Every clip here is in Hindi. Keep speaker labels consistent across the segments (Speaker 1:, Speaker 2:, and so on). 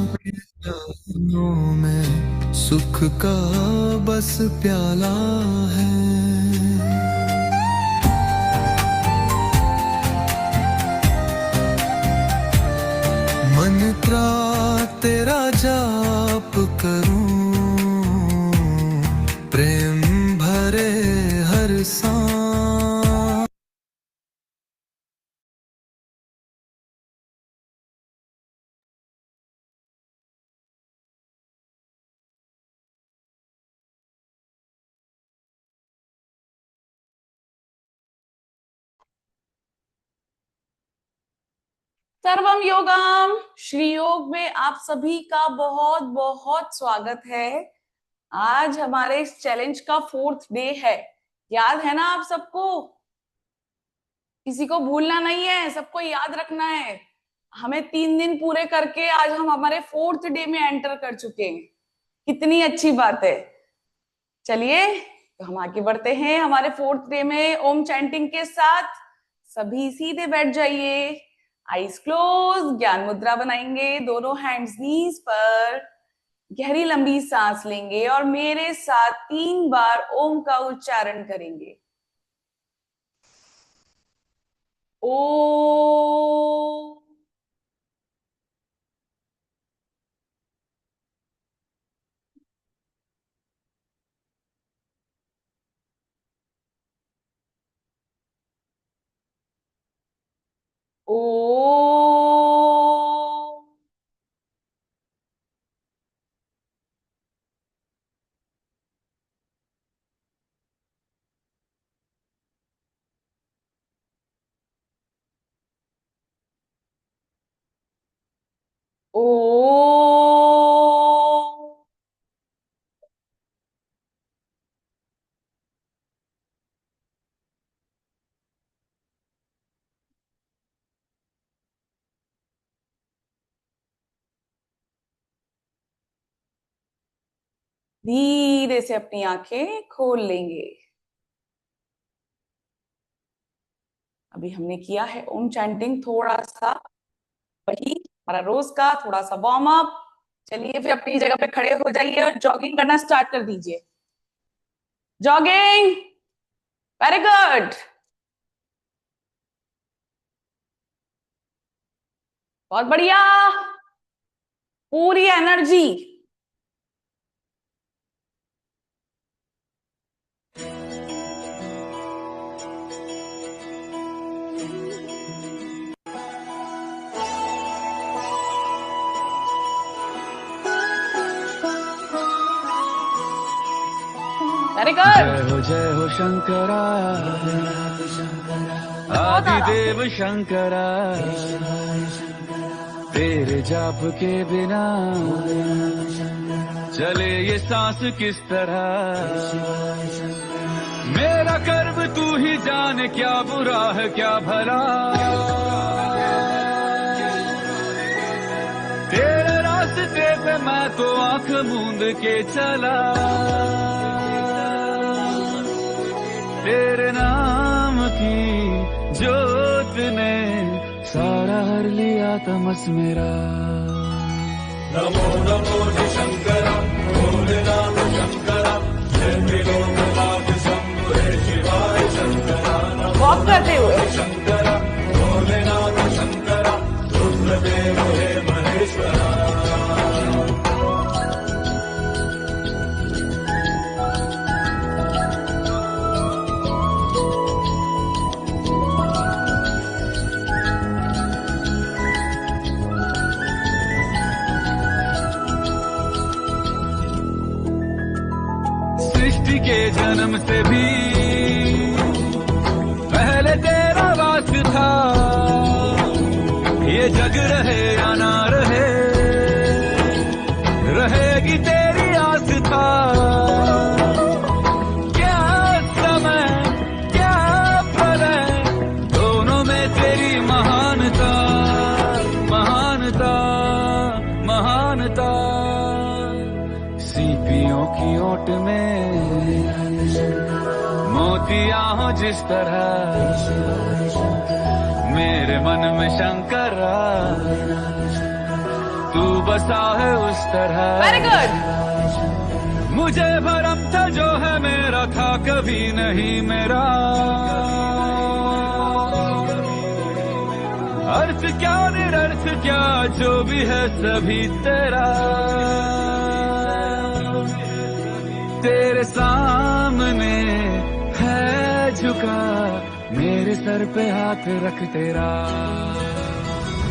Speaker 1: जानो में सुख का बस प्याला है। मंत्रा तेरा जाप करूं, प्रेम भरे हर सांस।
Speaker 2: सर्वम योगम श्री योग में आप सभी का बहुत बहुत स्वागत है। आज हमारे इस चैलेंज का 4th डे है। याद है ना आप सबको? किसी को भूलना नहीं है, सबको याद रखना है। हमें 3 दिन पूरे करके आज हम हमारे 4th डे में एंटर कर चुके हैं। कितनी अच्छी बात है। चलिए तो हम आगे बढ़ते हैं हमारे 4th डे में ओम चैंटिंग के साथ। सभी सीधे बैठ जाइए, आईज क्लोज, ज्ञान मुद्रा बनाएंगे, दोनों हैंड्स नीज पर, गहरी लंबी सांस लेंगे और मेरे साथ 3 बार ओम का उच्चारण करेंगे। ओ, ओ, ओ। धीरे से अपनी आंखें खोल लेंगे। अभी हमने किया है ओम चैंटिंग, थोड़ा सा वही हमारा रोज का थोड़ा सा वार्म अप। चलिए फिर अपनी जगह पे खड़े हो जाइए और जॉगिंग करना स्टार्ट कर दीजिए। जॉगिंग, वेरी गुड, बहुत बढ़िया, पूरी एनर्जी। Very good.
Speaker 1: जय हो शंकरा, आदिदेव शंकरा, तेरे जाप के बिना चले ये सांस किस तरह। मेरा कर्म तू ही जाने, क्या बुरा है क्या भला। तेरे रास्ते पे मैं तो आंख मूंद के चला। तेरे नाम की जोत ने सारा हर लिया तमस मेरा। नमो नमो जी शंकरा, भोले नाम शंकरा, जय मिलो नाथ शंभु हे शिवाय शंकरा।
Speaker 2: वॉक करते हुए
Speaker 1: शंकरा, भोले नाम शंकरा, रुद्रदेव हे महेश्वरा। सृष्टि के जन्म से भी पहले तेरा वास था। ये जग रहे या ना रहे, रहेगी तेरी आस्था। क्या समय क्या प्रलय, दोनों में तेरी महानता, महानता, महानता। सीपियों की ओट में मोतियां हो जिस तरह, मेरे मन में शंकरा तू बसा है उस तरह।
Speaker 2: Very good.
Speaker 1: मुझे भरम था जो है मेरा था कभी नहीं मेरा। अर्थ क्या निरर्थ क्या जो भी है सभी तेरा। तेरे सामने है झुका मेरे सर पे हाथ रख तेरा।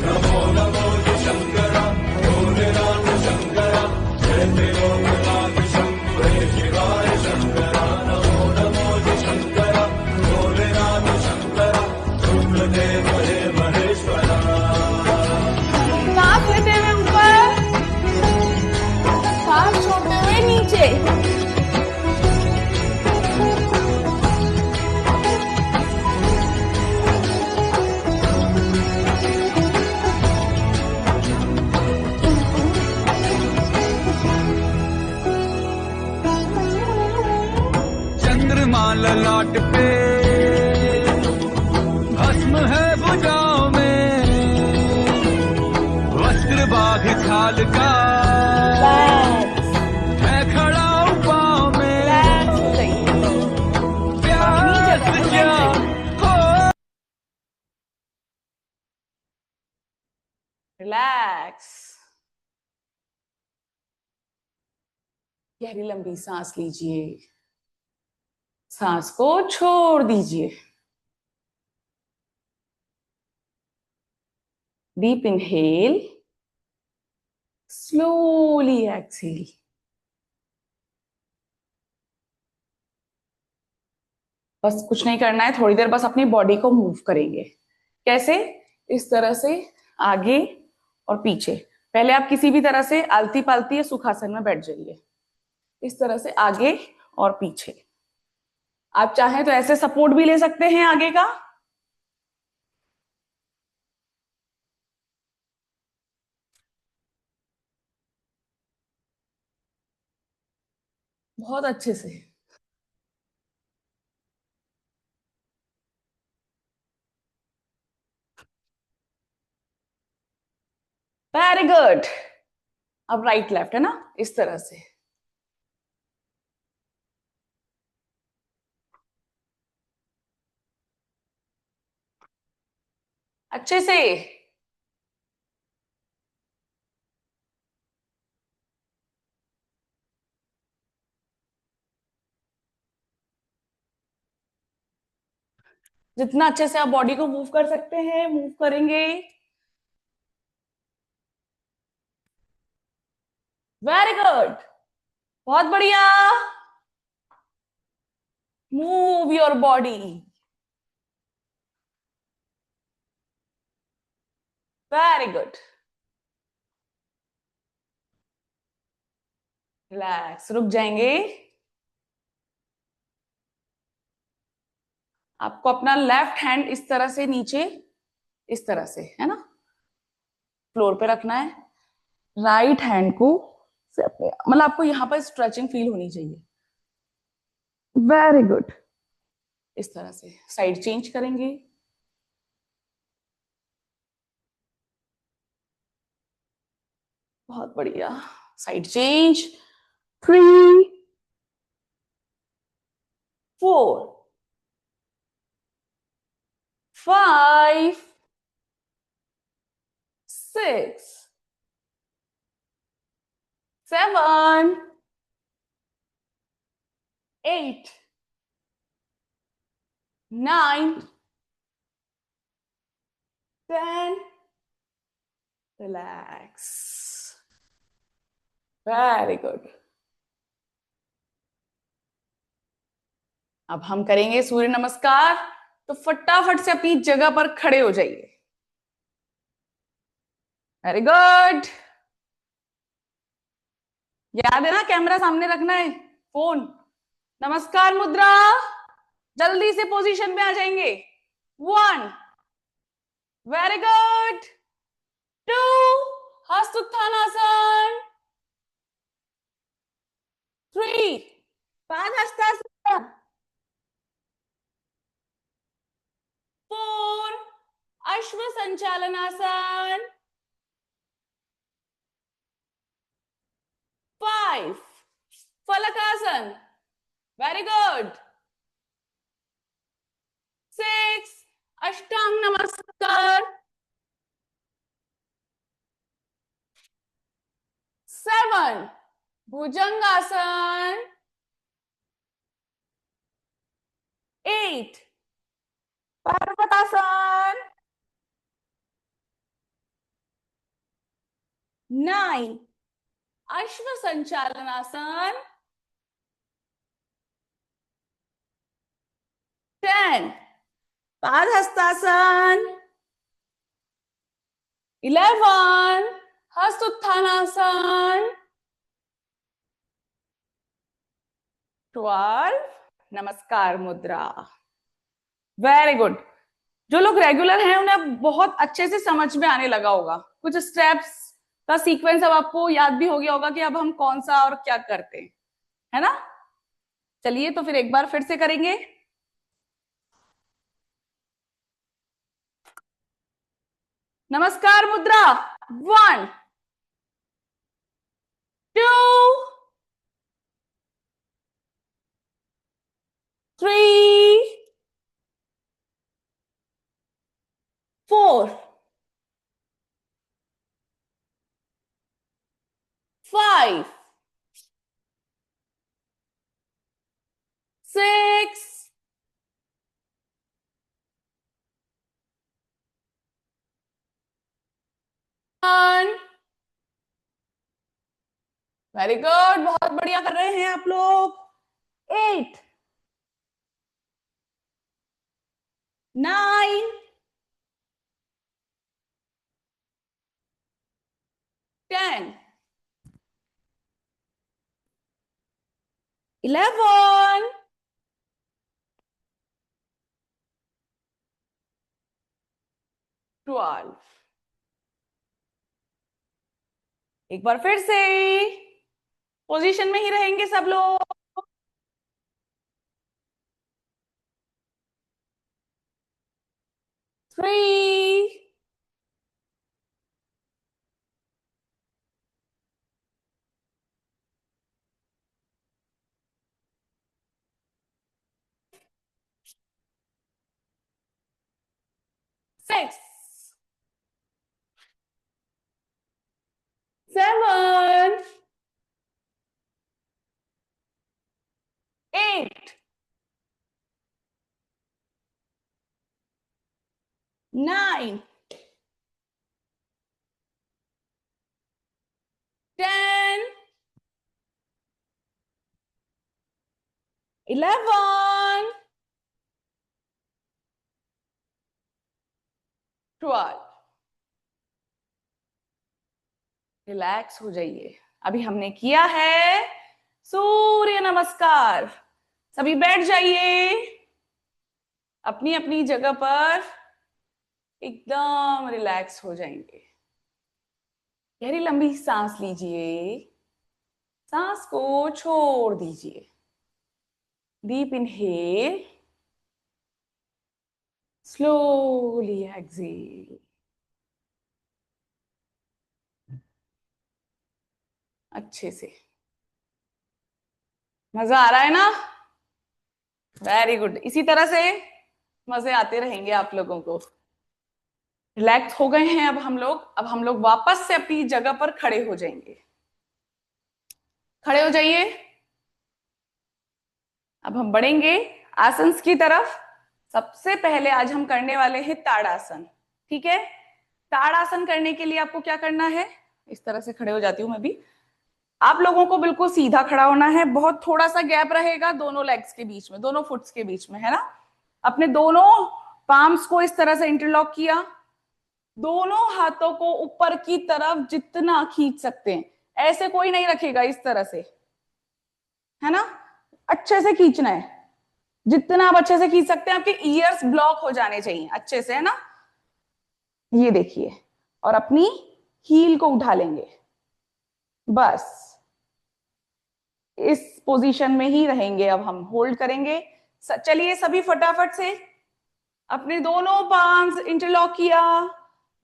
Speaker 1: नमो नमो शंकरा भोलेनाथ शंकरा जय लोकनाथ शंभो हे शिवाय शंकरा। नमो नमो शंकरा भोलेनाथ शंकरा रुद्रदेव हे महेश्वरा।
Speaker 2: सांस लेते हुए ऊपर, सांस छोड़ते हुए नीचे।
Speaker 1: चंद्रमा ललाट पे भस्म है भुजाओं में वस्त्र बाघ खाल का है खड़ा पाँव में। प्यास क्या हो।
Speaker 2: रिलैक्स। गहरी लंबी सांस लीजिए, सांस को छोड़ दीजिए। Deep inhale, slowly exhale. बस कुछ नहीं करना है, थोड़ी देर बस अपनी बॉडी को मूव करेंगे। कैसे? इस तरह से आगे और पीछे। पहले आप किसी भी तरह से आलती पालती या सुखासन में बैठ जाइए। इस तरह से आगे और पीछे। आप चाहें तो ऐसे सपोर्ट भी ले सकते हैं आगे का। बहुत अच्छे से। Very good. अब राइट लेफ्ट है ना, इस तरह से। अच्छे से। जितना अच्छे से आप बॉडी को मूव कर सकते हैं मूव करेंगे। Very good. बहुत बढ़िया। Move your body. Very good. Relax, रुक जाएंगे। आपको अपना लेफ्ट हैंड इस तरह से नीचे, इस तरह से है ना, फ्लोर पे रखना है। राइट हैंड को से अपने मतलब आपको यहां पर स्ट्रेचिंग फील होनी चाहिए। Very good. इस तरह से साइड चेंज करेंगे। बहुत बढ़िया। Side change. 3 4 5 6 7 8 9 10। Relax. Very good. अब हम करेंगे सूर्य नमस्कार, तो फटाफट से अपनी जगह पर खड़े हो जाइए। Very good. याद है ना, कैमरा सामने रखना है, फोन। नमस्कार मुद्रा। जल्दी से पोजीशन में आ जाएंगे। 1 वेरी गुड। 2 हस्तोत्थानासन। 3 पादहस्तासन। 4 अश्व संचालनासन। 5 फलकासन, very good. 6 अष्टांग नमस्कार। 7 भुजंगासन। 8 पर्वतासन। 9 अश्व संचालनासन। 10 पादहस्तासन। 11 हस्त उत्थानासन। 12 नमस्कार मुद्रा। Very good. जो लोग रेगुलर हैं उन्हें बहुत अच्छे से समझ में आने लगा होगा, कुछ स्टेप्स का सीक्वेंस अब आपको याद भी हो गया होगा कि अब हम कौन सा और क्या करते हैं, है ना। चलिए तो फिर एक बार फिर से करेंगे। नमस्कार मुद्रा। 1 2 3 4 5 6 1। वेरी गुड, बहुत बढ़िया कर रहे हैं आप लोग। 8 9 10 11 12। एक बार फिर से पोजीशन में ही रहेंगे सब लोग। 3 6 7 8 9 10 11 12। रिलैक्स हो जाइए। अभी हमने किया है सूर्य नमस्कार। सभी बैठ जाइए अपनी अपनी जगह पर, एकदम रिलैक्स हो जाएंगे। गहरी लंबी सांस लीजिए, सांस को छोड़ दीजिए। Deep inhale, slowly exhale. अच्छे से, मजा आ रहा है ना। वेरी गुड, इसी तरह से मजे आते रहेंगे आप लोगों को। रिलैक्स हो गए हैं अब हम लोग वापस से अपनी जगह पर खड़े हो जाएंगे। खड़े हो जाइए। अब हम बढ़ेंगे आसन की तरफ। सबसे पहले आज हम करने वाले हैं ताड़ासन। ठीक है, ताड़ासन करने के लिए आपको क्या करना है, इस तरह से खड़े हो जाती हूं मैं भी। आप लोगों को बिल्कुल सीधा खड़ा होना है, बहुत थोड़ा सा गैप रहेगा दोनों लेग्स के बीच में, दोनों फुट्स के बीच में, है ना। अपने दोनों पाम्स को इस तरह से इंटरलॉक किया, दोनों हाथों को ऊपर की तरफ जितना खींच सकते हैं, ऐसे कोई नहीं रखेगा, इस तरह से, है ना। अच्छे से खींचना है, जितना आप अच्छे से खींच सकते हैं। आपके ईयर्स ब्लॉक हो जाने चाहिए अच्छे से, है ना। ये देखिए, और अपनी हील को उठा लेंगे, बस इस पोजीशन में ही रहेंगे। अब हम होल्ड करेंगे। चलिए सभी फटाफट से अपने दोनों पाम्स इंटरलॉक किया,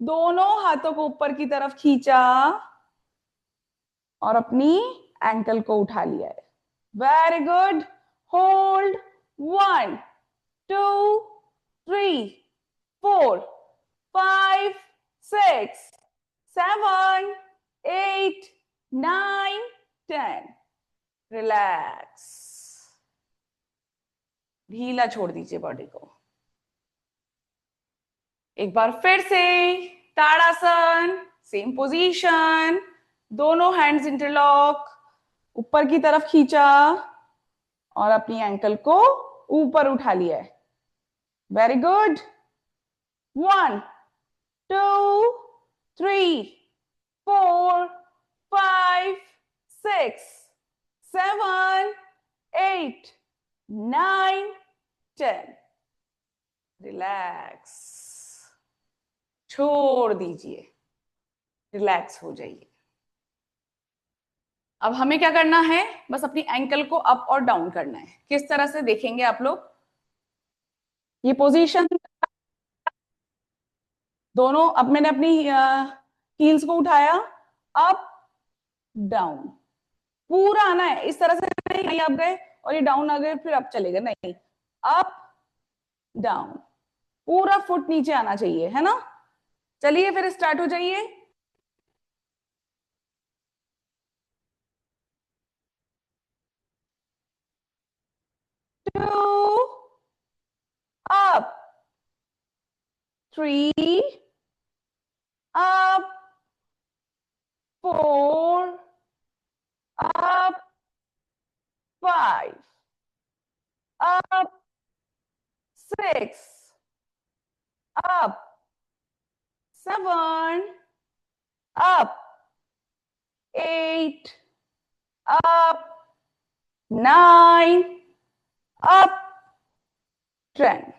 Speaker 2: दोनों हाथों को ऊपर की तरफ खींचा और अपनी एंकल को उठा लिया है। Very good, hold, 1 2 3 4 5 6 7 8 9 10। रिलैक्स, ढीला छोड़ दीजिए बॉडी को। एक बार फिर से ताड़ासन, सेम पोजीशन, दोनों हैंड्स इंटरलॉक, ऊपर की तरफ खींचा और अपनी एंकल को ऊपर उठा लिया है। Very good, 1 2 3 4 5 6 7 8 9 10। रिलैक्स, छोड़ दीजिए, रिलैक्स हो जाइए। अब हमें क्या करना है, बस अपनी एंकल को अप और डाउन करना है। किस तरह से देखेंगे आप लोग, ये पोजीशन, दोनों, अब मैंने अपनी हील्स को उठाया, अप डाउन, पूरा आना है। इस तरह से नहीं आप गए और ये डाउन आ गए फिर अप चलेगा, नहीं, अप डाउन, पूरा फुट नीचे आना चाहिए, है ना। चलिए फिर स्टार्ट हो जाइए। Two, up, 3, up, 4, up, 5, up, 6, up, 7, up, 8, up, 9, up, 10।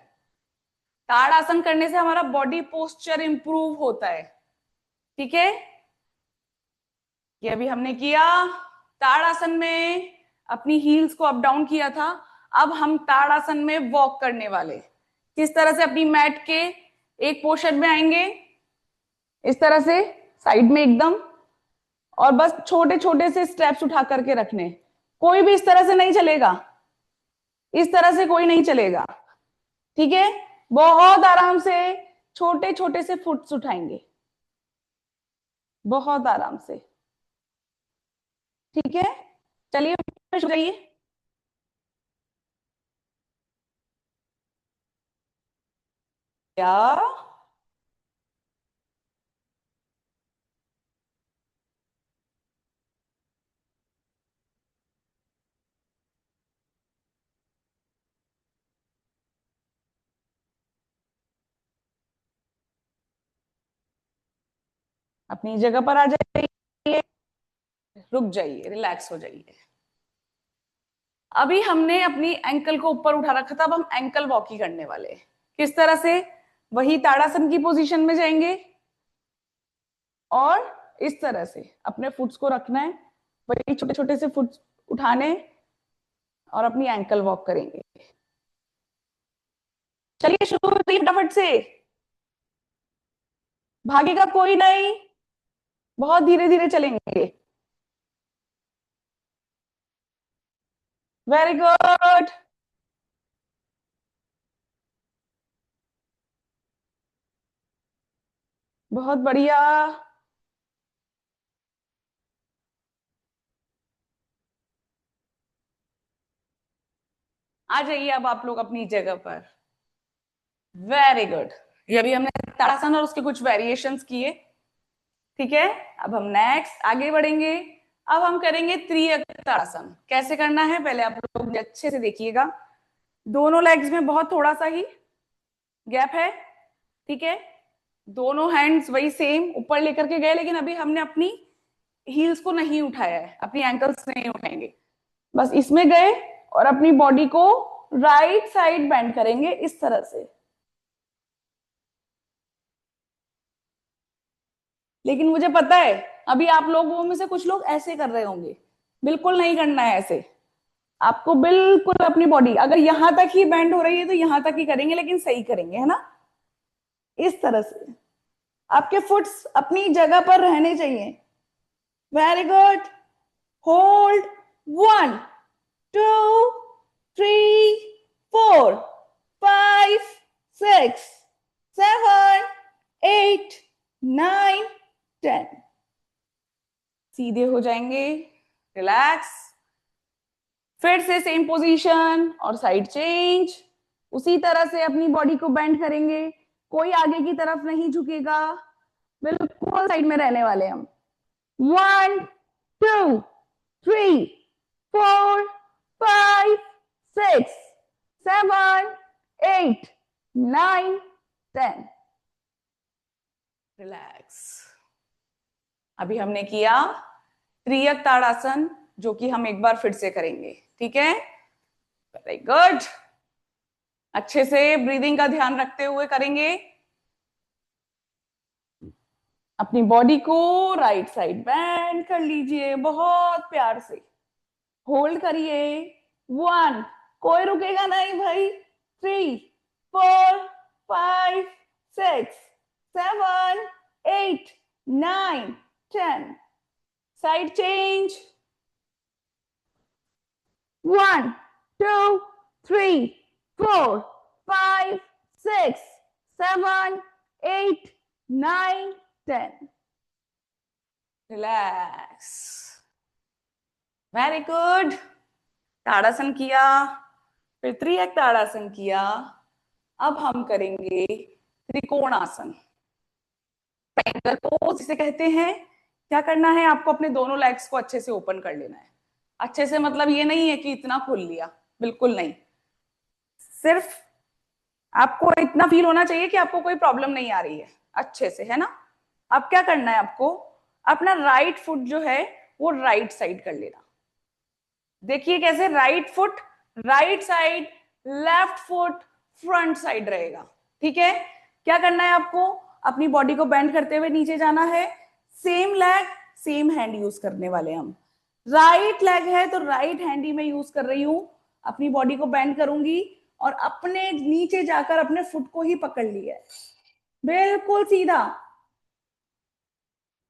Speaker 2: ताड़ासन करने से हमारा बॉडी पोस्चर इंप्रूव होता है, ठीक है। ये अभी हमने किया, ताड़ासन में अपनी हील्स को अप डाउन किया था। अब हम ताड़ासन में वॉक करने वाले। किस तरह से, अपनी मैट के एक पोर्शन में आएंगे, इस तरह से साइड में एकदम, और बस छोटे छोटे से स्टेप्स उठा करके रखने। कोई भी इस तरह से नहीं चलेगा, इस तरह से कोई नहीं चलेगा, ठीक है। बहुत आराम से छोटे छोटे से फुट्स उठाएंगे, बहुत आराम से, ठीक है। चलिए शुरू करिए। क्या, अपनी जगह पर आ जाइए, रुक जाइए, रिलैक्स हो जाइए। अभी हमने अपनी एंकल को ऊपर उठा रखा था, अब हम एंकल वॉकी करने वाले हैं। किस तरह से, वही ताड़ासन की पोजीशन में जाएंगे और इस तरह से अपने फुट्स को रखना है, वही छोटे छोटे से फुट्स उठाने और अपनी एंकल वॉक करेंगे। चलिए शुरू करिए फटाफट से, भागेगा कोई नहीं, बहुत धीरे धीरे चलेंगे। वेरी गुड, बहुत बढ़िया। आ जाइए अब आप लोग अपनी जगह पर। वेरी गुड, ये अभी हमने ताड़ासन और उसके कुछ वेरिएशंस किए, ठीक है। अब हम नेक्स्ट आगे बढ़ेंगे। अब हम करेंगे त्रिअंग ताड़ासन। कैसे करना है पहले आप लोग अच्छे से देखिएगा। दोनों लेग्स में बहुत थोड़ा सा ही गैप है, ठीक है। दोनों हैंड्स वही सेम ऊपर लेकर के गए, लेकिन अभी हमने अपनी हील्स को नहीं उठाया है, अपनी एंकल्स नहीं उठाएंगे, बस इसमें गए और अपनी बॉडी को राइट साइड बेंड करेंगे इस तरह से। लेकिन मुझे पता है अभी आप लोगों में से कुछ लोग ऐसे कर रहे होंगे, बिल्कुल नहीं करना है ऐसे। आपको बिल्कुल अपनी बॉडी अगर यहां तक ही बेंड हो रही है तो यहां तक ही करेंगे, लेकिन सही करेंगे, है ना, इस तरह से। आपके फुट्स अपनी जगह पर रहने चाहिए। Very good, hold, 1 2 3 4 5 6 7 8 9 10। सीधे हो जाएंगे, रिलैक्स। फिर से सेम पोजीशन और साइड चेंज। उसी तरह से अपनी बॉडी को बेंड करेंगे, कोई आगे की तरफ नहीं झुकेगा, बिल्कुल साइड में रहने वाले हम। 1 2 3 4 5 6 7 8 9 10। रिलैक्स। अभी हमने किया त्रियक ताड़ासन, जो कि हम एक बार फिर से करेंगे, ठीक है? Very good. अच्छे से ब्रीदिंग का ध्यान रखते हुए करेंगे। अपनी बॉडी को राइट साइड बेंड कर लीजिए बहुत प्यार से। होल्ड करिए, 1, कोई रुकेगा नहीं भाई, 3 4 5 6 7 8 9 10। Side change, 1 2 3 4 5 6 7 8 9 10। Relax. Very good. ताड़ासन किया, फिर त्रियक ताड़ासन किया। अब हम करेंगे त्रिकोणासन, ट्रायंगल पोज जिसे कहते हैं। क्या करना है आपको? अपने दोनों लेग्स को अच्छे से ओपन कर लेना है। अच्छे से मतलब ये नहीं है कि इतना खोल लिया, बिल्कुल नहीं। सिर्फ आपको इतना फील होना चाहिए कि आपको कोई प्रॉब्लम नहीं आ रही है, अच्छे से, है ना? अब क्या करना है आपको? अपना राइट फुट जो है वो राइट साइड कर लेना। देखिए कैसे, right foot right side, left foot front side रहेगा, ठीक है? क्या करना है आपको? अपनी बॉडी को बेंड करते हुए नीचे जाना है। Same leg same hand use करने वाले हम। राइट लेग है तो राइट हैंड ही मैं यूज कर रही हूं। अपनी बॉडी को बेंड करूंगी और अपने नीचे जाकर अपने फुट को ही पकड़ लिया है, बिल्कुल सीधा।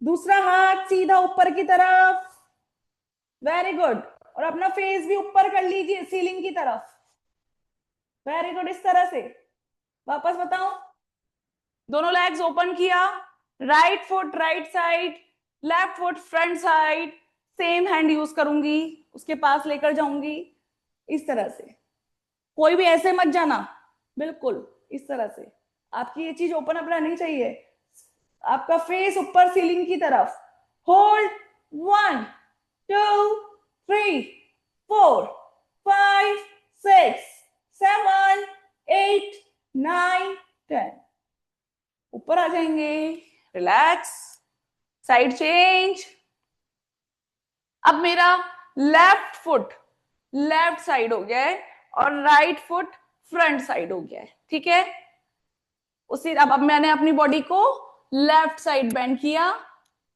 Speaker 2: दूसरा हाथ सीधा ऊपर की तरफ, वेरी गुड। और अपना फेस भी ऊपर कर लीजिए सीलिंग की तरफ, वेरी गुड। इस तरह से वापस बताओ, दोनों लेग्स ओपन किया, right foot right side, left foot front side, same hand use करूंगी, उसके पास लेकर जाऊंगी, इस तरह से। कोई भी ऐसे मत जाना, बिल्कुल इस तरह से। आपकी ये चीज ओपन अप रहनी चाहिए, आपका फेस ऊपर सीलिंग की तरफ। होल्ड, 1 2 3 4 5 6 7 8 9 10। ऊपर आ जाएंगे, रिलैक्स। Side change. अब मेरा लेफ्ट फुट लेफ्ट साइड हो गया है और राइट फुट फ्रंट साइड हो गया है, ठीक है? उसी अब मैंने अपनी बॉडी को लेफ्ट साइड बेंड किया।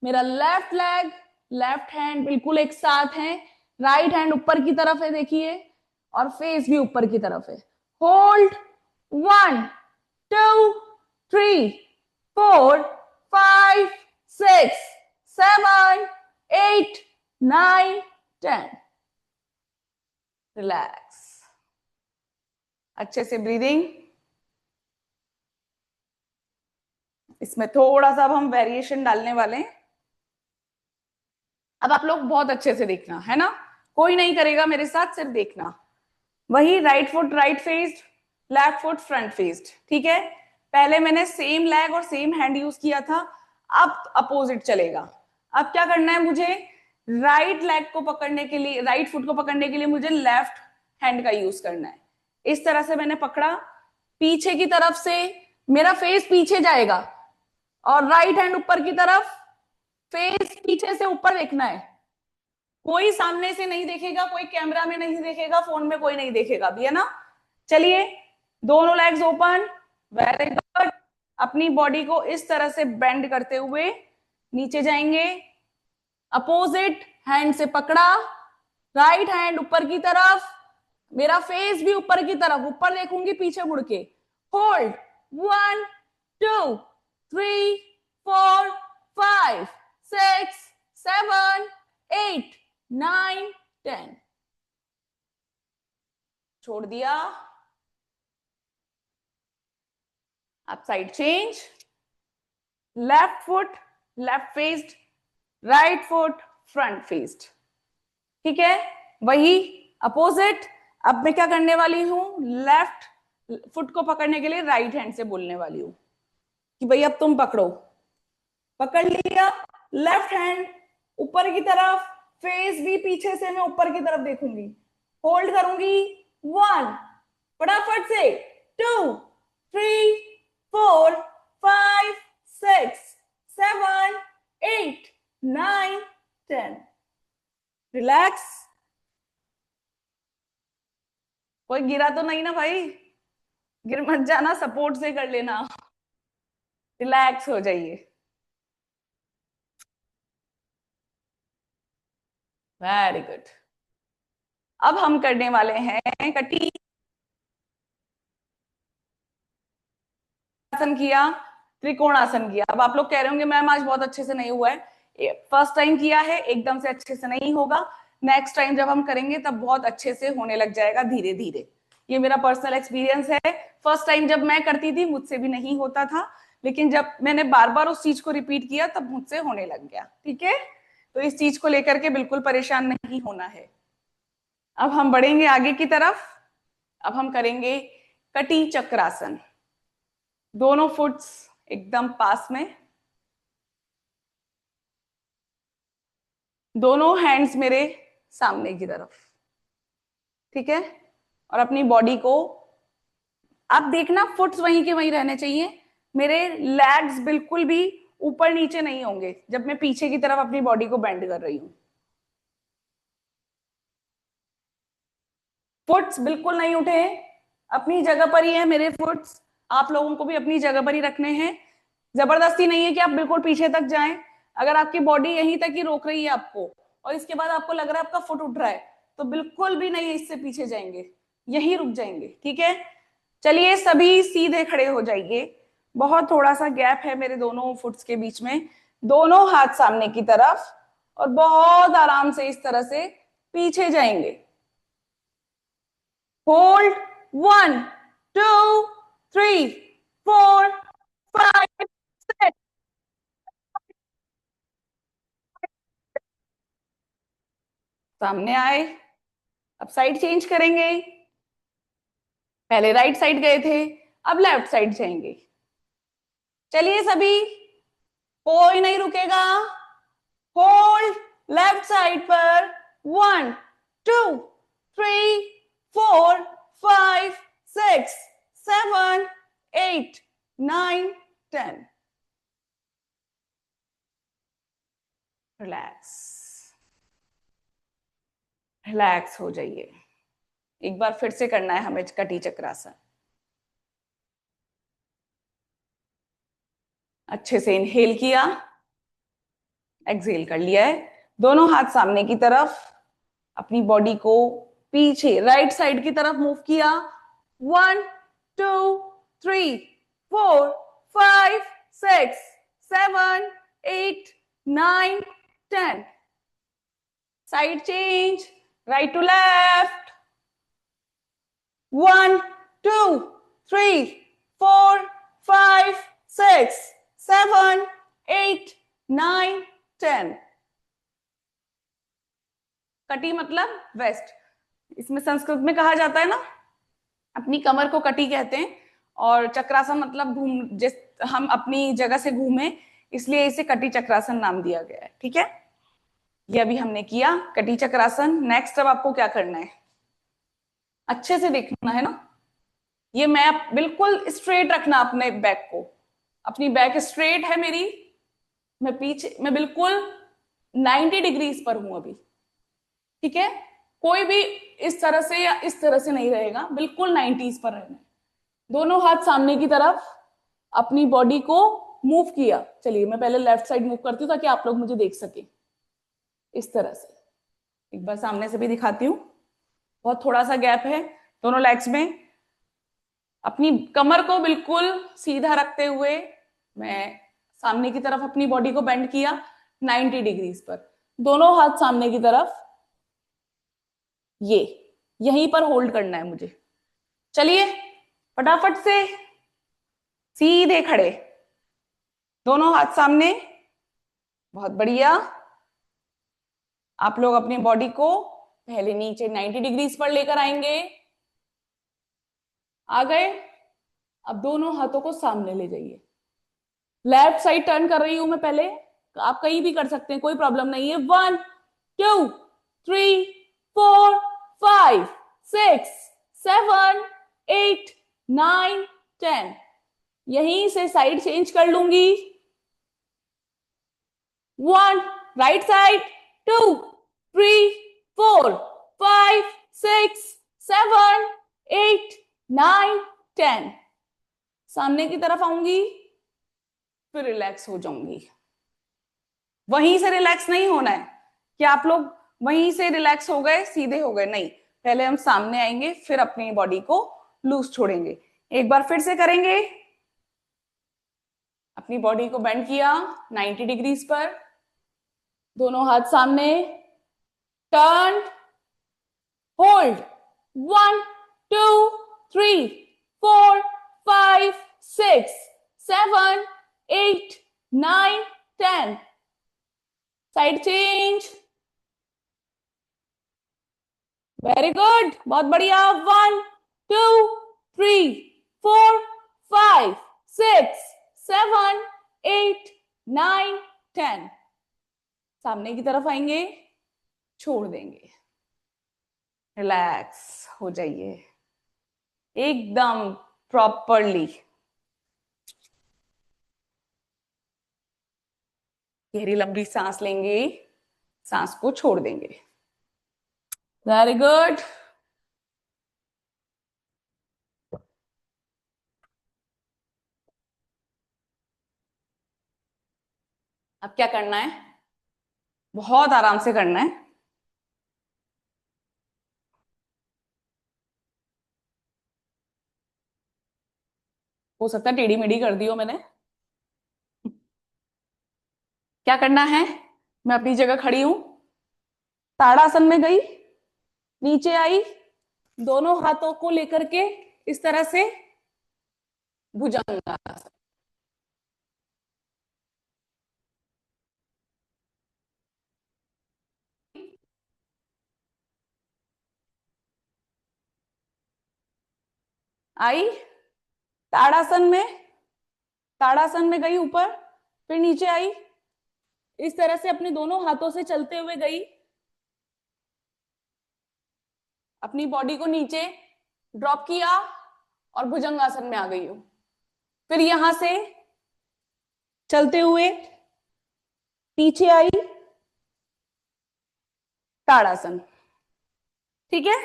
Speaker 2: मेरा लेफ्ट लेग लेफ्ट हैंड बिल्कुल एक साथ है, राइट हैंड ऊपर की तरफ है देखिए, और फेस भी ऊपर की तरफ है। होल्ड, 1 2 3 4 5 6 7 8 9 10। रिलैक्स। अच्छे से ब्रीदिंग। इसमें थोड़ा सा अब हम वेरिएशन डालने वाले हैं। अब आप लोग बहुत अच्छे से देखना, है ना? कोई नहीं करेगा मेरे साथ, सिर्फ देखना। वही right foot right faced, left foot front faced, ठीक है? पहले मैंने सेम लेग और सेम हैंड यूज किया था, अब अपोजिट चलेगा। अब क्या करना है मुझे? राइट लेग को पकड़ने के लिए, राइट फुट को पकड़ने के लिए मुझे लेफ्ट हैंड का यूज करना है। इस तरह से मैंने पकड़ा, पीछे की तरफ से मेरा फेस पीछे जाएगा और राइट हैंड ऊपर की तरफ, फेस पीछे से ऊपर देखना है। कोई सामने से नहीं देखेगा, कोई कैमरा में नहीं देखेगा, फोन में कोई नहीं देखेगा भी, है ना? चलिए, दोनों लेग्स ओपन, वेरी गुड। अपनी बॉडी को इस तरह से बेंड करते हुए नीचे जाएंगे। अपोजिट हैंड से पकड़ा, राइट हैंड ऊपर की तरफ, मेरा फेस भी ऊपर की तरफ, ऊपर देखूंगी पीछे मुड़ के। होल्ड, 1 2 3 4 5 6 7 8 9, 10, छोड़ दिया, आप side change, left foot left faced, right foot front faced, ठीक है, वही अपोजिट। अब मैं क्या करने वाली हूं, लेफ्ट फुट को पकड़ने के लिए राइट हैंड से बोलने वाली हूं कि भाई अब तुम पकड़ो, पकड़ लिया, लेफ्ट हैंड ऊपर की तरफ, फेस भी पीछे से मैं ऊपर की तरफ देखूंगी, होल्ड करूंगी, 1, फटाफट से 2, 3, 4, 5, 6, 7, 8, 9, 10, रिलैक्स। कोई गिरा तो नहीं ना भाई, गिर मत जाना, सपोर्ट से कर लेना, रिलैक्स हो जाइए। Very good. अब हम करने वाले हैं कटी आसन किया, त्रिकोणासन किया। अब आप लोग कह रहे होंगे मैम आज बहुत अच्छे से नहीं हुआ है, फर्स्ट टाइम किया है, एकदम से अच्छे से नहीं होगा, नेक्स्ट टाइम जब हम करेंगे तब बहुत अच्छे से होने लग जाएगा धीरे धीरे। ये मेरा पर्सनल एक्सपीरियंस है, फर्स्ट टाइम जब मैं करती थी मुझसे भी नहीं होता था, लेकिन जब मैंने बार बार उस चीज को रिपीट किया तब मुझसे होने लग गया, ठीक है। तो इस चीज को लेकर के बिल्कुल परेशान नहीं होना है। अब हम बढ़ेंगे आगे की तरफ, अब हम करेंगे कटी चक्रासन, दोनों फुट्स एकदम पास में, दोनों हैंड्स मेरे सामने की तरफ, ठीक है, और अपनी बॉडी को आप देखना फुट्स वहीं के वहीं रहने चाहिए, मेरे लेग्स बिल्कुल भी ऊपर नीचे नहीं होंगे जब मैं पीछे की तरफ अपनी बॉडी को बेंड कर रही हूं। फुट्स बिल्कुल नहीं उठे हैं, अपनी जगह पर ही है मेरे फुट्स, आप लोगों को भी अपनी जगह पर ही रखने हैं, जबरदस्ती नहीं है कि आप बिल्कुल पीछे तक जाएं। अगर आपकी बॉडी यहीं तक ही रोक रही है आपको और इसके बाद आपको लग रहा है आपका फुट उठ रहा है, तो बिल्कुल भी नहीं इससे पीछे जाएंगे, यहीं रुक जाएंगे, ठीक है। चलिए सभी सीधे खड़े हो जाइए, बहुत थोड़ा सा गैप है मेरे दोनों फुट्स के बीच में, दोनों हाथ सामने की तरफ और बहुत आराम से इस तरह से पीछे जाएंगे। होल्ड, 1, 2, 3, 4, 5, 6, सामने आए। अब साइड चेंज करेंगे, पहले राइट साइड गए थे, अब लेफ्ट साइड जाएंगे। चलिए सभी, कोई नहीं रुकेगा, होल्ड लेफ्ट साइड पर, 1, 2, 3, 4, 5, 6, 7, 8, 9, 10, रिलैक्स, रिलैक्स हो जाइए। एक बार फिर से करना है हमें कटी चक्रासन, अच्छे से इनहेल किया, एक्सहेल कर लिया है, दोनों हाथ सामने की तरफ, अपनी बॉडी को पीछे राइट साइड की तरफ मूव किया, 1, 2, 3, 4, 5, 6, 7, 8, 9, 10, side change, right to left, 1, 2, 3, 4, 5, 6, 7, 8, 9, 10। कटी मतलब वेस्ट, इसमें संस्कृत में कहा जाता है ना, अपनी कमर को कटी कहते हैं, और चक्रासन मतलब घूम, जिस हम अपनी जगह से घूमे, इसलिए इसे कटी चक्रासन नाम दिया गया है, ठीक है। ये अभी हमने किया कटी चक्रासन। नेक्स्ट अब आपको क्या करना है, अच्छे से देखना है ना, ये मैं बिल्कुल स्ट्रेट रखना अपने बैक को, अपनी बैक स्ट्रेट है मेरी, मैं पीछे, मैं बिल्कुल 90 डिग्रीज पर हूं अभी, ठीक है, कोई भी इस तरह से या इस तरह से नहीं रहेगा, बिल्कुल 90s पर रहना है, दोनों हाथ सामने की तरफ, अपनी बॉडी को मूव किया। चलिए मैं पहले लेफ्ट साइड मूव करती हूँ ताकि आप लोग मुझे देख सके, इस तरह से एक बार सामने से भी दिखाती हूँ, बहुत थोड़ा सा गैप है दोनों लेग्स में, अपनी कमर को बिल्कुल सीधा रखते हुए मैं सामने की तरफ अपनी बॉडी को बेंड किया 90 डिग्रीज पर, दोनों हाथ सामने की तरफ, ये यहीं पर होल्ड करना है मुझे। चलिए फटाफट से सीधे खड़े, दोनों हाथ सामने। बहुत बढ़िया। आप लोग अपनी बॉडी को पहले नीचे 90 डिग्रीज पर लेकर आएंगे। आ गए? अब दोनों हाथों को सामने ले जाइए। लेफ्ट साइड टर्न कर रही हूं मैं पहले, आप कहीं भी कर सकते हैं, कोई प्रॉब्लम नहीं है। 1 2 3 4 5 6 7 8 9 10। यहीं से साइड चेंज कर लूंगी। 1 राइट साइड, 2 3 4 5 6 7 8 9 10। सामने की तरफ आऊंगी, फिर रिलैक्स हो जाऊंगी। वहीं से रिलैक्स नहीं होना है कि आप लोग वहीं से रिलैक्स हो गए सीधे हो गए, नहीं। पहले हम सामने आएंगे, फिर अपनी बॉडी को लूज छोड़ेंगे। एक बार फिर से करेंगे। अपनी बॉडी को बेंड किया 90 डिग्रीज पर, दोनों हाथ सामने, turn, hold. 1 2 3 4 5 6 7 8 9 10। Side change. Very good, बहुत बढ़िया। 1 2 3 4 5 6 7 8 9 10। सामने की तरफ आएंगे, छोड़ देंगे, रिलैक्स हो जाइए एकदम प्रॉपरली। गहरी लंबी सांस लेंगे, सांस को छोड़ देंगे। Very good. अब क्या करना है? बहुत आराम से करना है। हो सकता है टेढ़ी मेढ़ी कर दी हो मैंने। क्या करना है? मैं अपनी जगह खड़ी हूं, ताड़ासन में गई, नीचे आई, दोनों हाथों को लेकर के इस तरह से भुजंगासन। आई, ताड़ासन में, ताड़ासन में गई ऊपर, फिर नीचे आई, इस तरह से अपने दोनों हाथों से चलते हुए गई, अपनी बॉडी को नीचे ड्रॉप किया और भुजंगासन में आ गई हूं। फिर यहां से चलते हुए पीछे आई, ताड़ासन। ठीक है?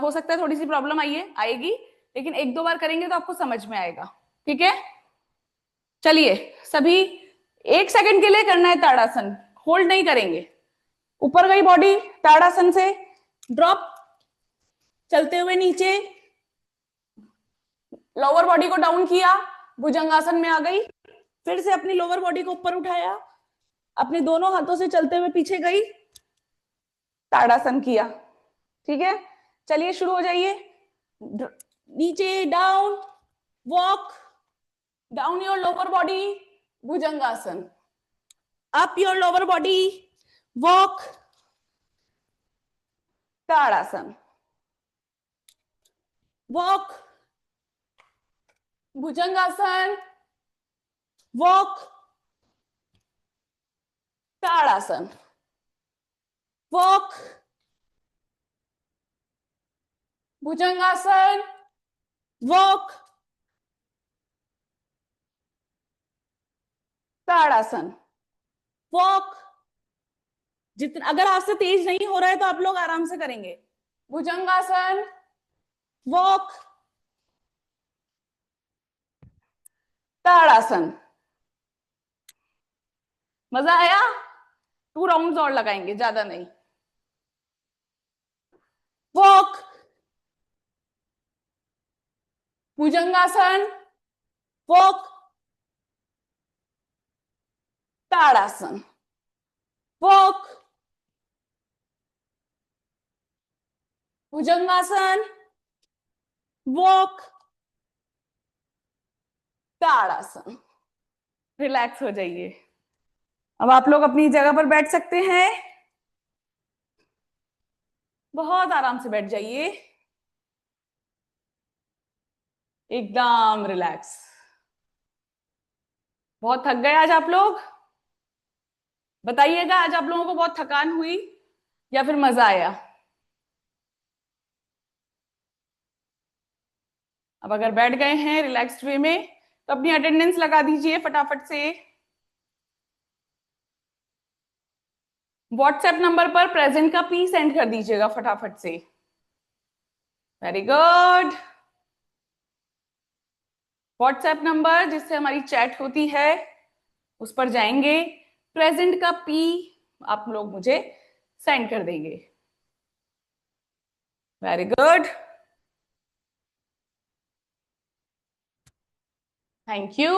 Speaker 2: हो सकता है थोड़ी सी प्रॉब्लम आएगी, लेकिन एक दो बार करेंगे तो आपको समझ में आएगा। ठीक है? चलिए सभी 1 सेकंड के लिए करना है ताड़ासन, होल्ड नहीं करेंगे। ऊपर गई बॉडी, ताड़ासन से ड्रॉप, चलते हुए नीचे, लोअर बॉडी को डाउन किया, भुजंगासन में आ गई, फिर से अपनी लोअर बॉडी को ऊपर उठाया, अपने दोनों हाथों से चलते हुए पीछे गई, ताड़ासन किया। ठीक है? चलिए शुरू हो जाइए। नीचे, down, walk, down your lower body, bhujangasana, up your lower body, walk, tadasana, walk, bhujangasana, walk, tadasana, walk, bhujangasana, walk, tadasana, walk. जितना अगर आपसे तेज नहीं हो रहा है तो आप लोग आराम से करेंगे। भुजंगासन, वॉक, ताड़ासन। मजा आया? 2 राउंड्स और लगाएंगे, ज्यादा नहीं। वॉक, भुजंगासन, वॉक, ताड़ासन, वॉक, भुजंगासन, वॉक, ताड़ासन। रिलैक्स हो जाइए। अब आप लोग अपनी जगह पर बैठ सकते हैं। बहुत आराम से बैठ जाइए, एकदम रिलैक्स। बहुत थक गए आज आप लोग? बताइएगा, आज आप लोगों को बहुत थकान हुई या फिर मजा आया? अब अगर बैठ गए हैं रिलैक्स्ड वे में तो अपनी अटेंडेंस लगा दीजिए फटाफट से। व्हाट्सएप नंबर पर प्रेजेंट का पी सेंड कर दीजिएगा फटाफट से। Very good. व्हाट्सएप नंबर जिससे हमारी चैट होती है उस पर जाएंगे, प्रेजेंट का पी आप लोग मुझे सेंड कर देंगे। Very good, thank you.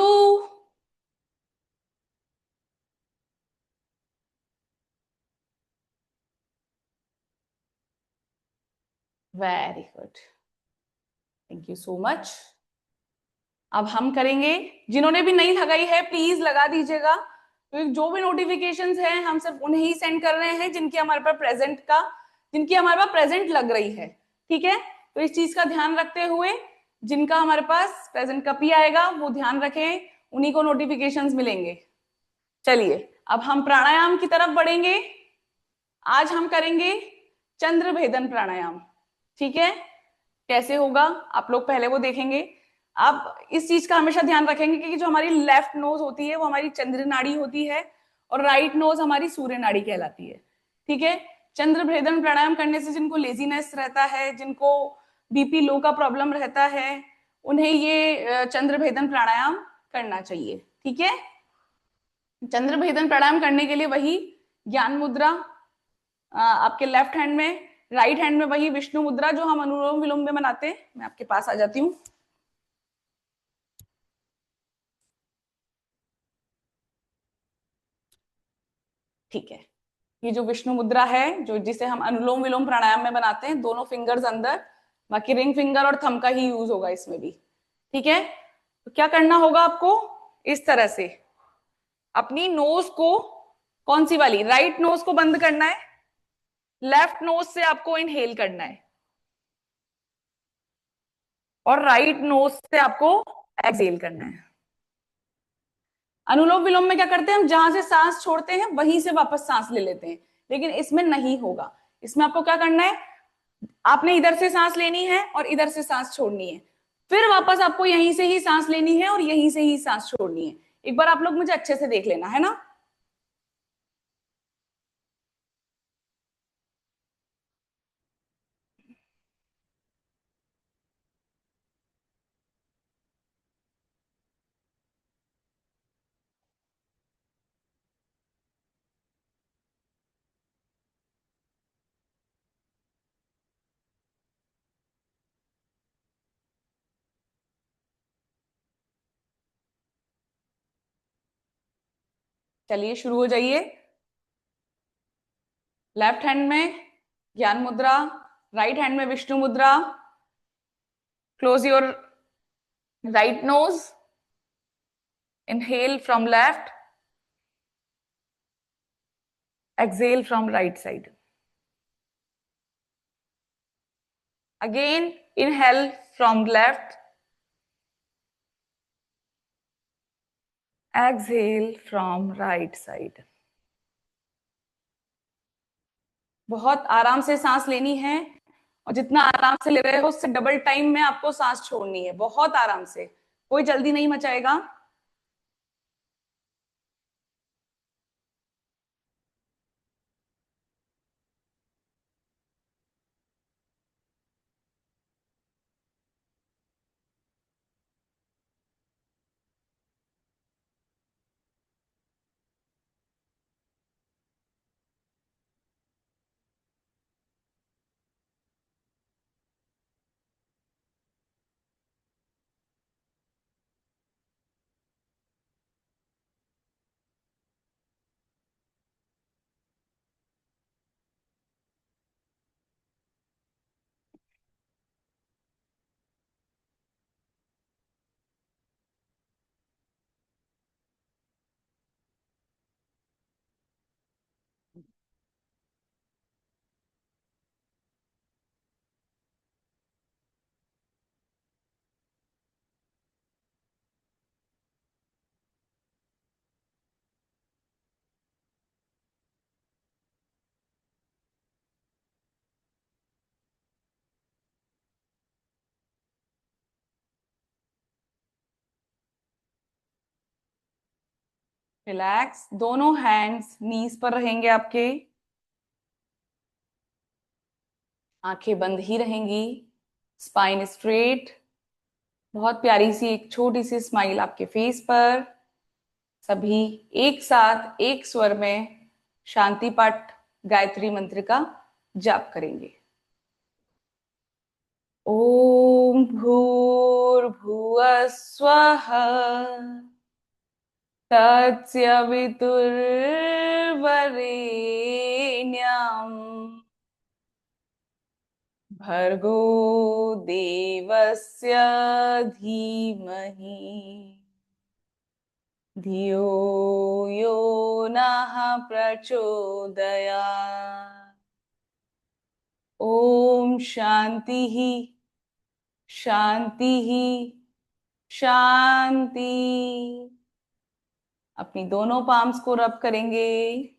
Speaker 2: Very good, thank you so much. अब हम करेंगे, जिन्होंने भी नहीं लगाई है प्लीज लगा दीजिएगा, क्योंकि जो भी नोटिफिकेशंस हैं हम सिर्फ उन्हें ही सेंड कर रहे हैं जिनकी हमारे पास प्रेजेंट का, जिनकी हमारे पास प्रेजेंट लग रही है। ठीक है, तो इस चीज का ध्यान रखते हुए जिनका हमारे पास प्रेजेंट का पी आएगा वो ध्यान रखें, उन्हीं को नोटिफिकेशंस मिलेंगे। चलिए अब हम प्राणायाम की तरफ बढ़ेंगे। आज हम करेंगे चंद्र भेदन प्राणायाम। ठीक है, कैसे होगा आप लोग पहले वो देखेंगे। आप इस चीज का हमेशा ध्यान रखेंगे कि जो हमारी लेफ्ट नोज होती है वो हमारी चंद्र नाड़ी होती है और राइट नोज हमारी सूर्य नाड़ी कहलाती है। ठीक है, चंद्र भेदन प्राणायाम करने से जिनको लेजीनेस रहता है, जिनको बीपी लो का प्रॉब्लम रहता है, उन्हें ये चंद्र भेदन प्राणायाम करना चाहिए। ठीक है, चंद्र भेदन प्राणायाम करने के लिए वही ज्ञान मुद्रा आपके लेफ्ट हैंड में, राइट हैंड में वही विष्णु मुद्रा जो हम अनुलोम विलोम में बनाते हैं। मैं आपके पास आ जाती हूँ। ठीक है, ये जो विष्णु मुद्रा है जो जिसे हम अनुलोम विलोम प्राणायाम में बनाते हैं, दोनों फिंगर्स अंदर, बाकी रिंग फिंगर और थंब का ही यूज होगा इसमें भी। ठीक है, तो क्या करना होगा आपको, इस तरह से अपनी नोज को, कौन सी वाली, राइट नोज को बंद करना है, लेफ्ट नोज से आपको इनहेल करना है और राइट नोज से आपको एक्सहेल करना है। अनुलोम विलोम में क्या करते हैं, हम जहां से सांस छोड़ते हैं वहीं से वापस सांस ले लेते हैं, लेकिन इसमें नहीं होगा। इसमें आपको क्या करना है, आपने इधर से सांस लेनी है और इधर से सांस छोड़नी है, फिर वापस आपको यहीं से ही सांस लेनी है और यहीं से ही सांस छोड़नी है। एक बार आप लोग मुझे अच्छे से देख लेना है ना। चलिए शुरू हो जाइए। लेफ्ट हैंड में ज्ञान मुद्रा, राइट हैंड में विष्णु मुद्रा। Close your right nose, inhale from left, exhale from right side. Again, inhale from left, exhale from right side. बहुत आराम से सांस लेनी है और जितना आराम से ले रहे हो उससे डबल टाइम में आपको सांस छोड़नी है, बहुत आराम से, कोई जल्दी नहीं मचाएगा। रिलैक्स, दोनों हैंड्स नीज पर रहेंगे आपके, आंखें बंद ही रहेंगी, स्पाइन स्ट्रेट, बहुत प्यारी सी एक छोटी सी स्माइल आपके फेस पर। सभी एक साथ एक स्वर में शांति पाठ गायत्री मंत्र का जाप करेंगे। ओम भूर्भुवः स्वः तत्सवितुर्वरेण्यम् भर्गो देवस्य धीमहि धियो यो नः प्रचोदयात्। ओम शांति ही शांति ही शांति। अपनी दोनों पाम्स को रब करेंगे,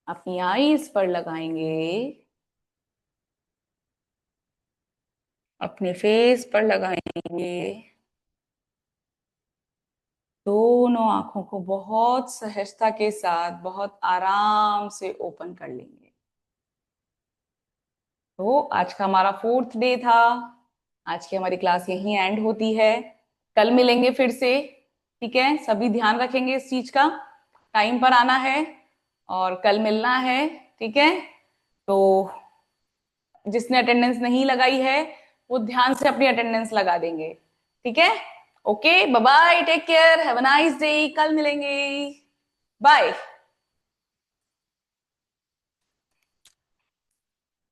Speaker 2: अपनी आईज पर लगाएंगे, अपने फेस पर लगाएंगे, दोनों आंखों को बहुत सहजता के साथ बहुत आराम से ओपन कर लेंगे। तो आज का हमारा फोर्थ डे था। आज की हमारी क्लास यहीं एंड होती है। कल मिलेंगे फिर से, ठीक है? सभी ध्यान रखेंगे इस चीज का, टाइम पर आना है और कल मिलना है, ठीक है? तो जिसने अटेंडेंस नहीं लगाई है वो ध्यान से अपनी अटेंडेंस लगा देंगे, ठीक है? Okay, bye bye, take care, have a nice day, कल मिलेंगे, बाय।